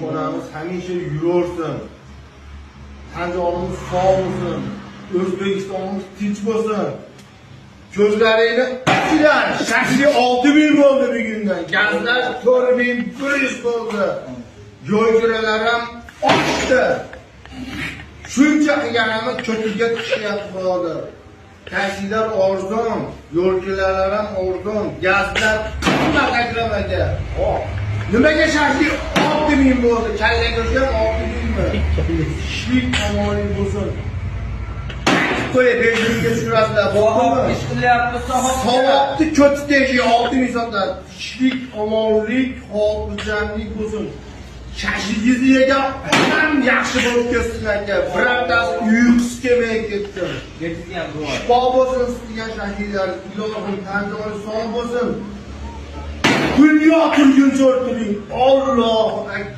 Onamiz hamisha yursin. Tanjonimiz sog' bo'lsin. O'zbekistonimiz tinch bo'lsin. Ko'zlaringni ichidan shaxsiy 6000 bo'ldi bugundan. Gazlar 4100 bo'ldi. Yo'lkiralar ham oshdi. Shuncha qilganimiz ko'tilga tushyapti hozir. Taksilar arzon, yo'lkiralar ham arzon, gazlar qimmat akramaga. Nimaga shaxsiy 6000 bo'ldi? Kalla ko'rgan 6000 mi? Ishlik amoling bo'lsin. Qo'y benziniga tushirasizlar. Bo'ldimi? Ish qilyapti Savobni ko'tidagi 6000 so'mdan. Ishlik, omonlik, xotirjamlik bo'lsin. Shashligingizni yegan odam yaxshi bo'lib ketsin aka. Birontasi uyqusi kelmay ketdi. Yetgan duo. Shifo bo'lsin sizga shahidlar. Ilohim tanjoyi sog' bo'lsin. Dunyo turguncha o'tiring. Allohu akbar.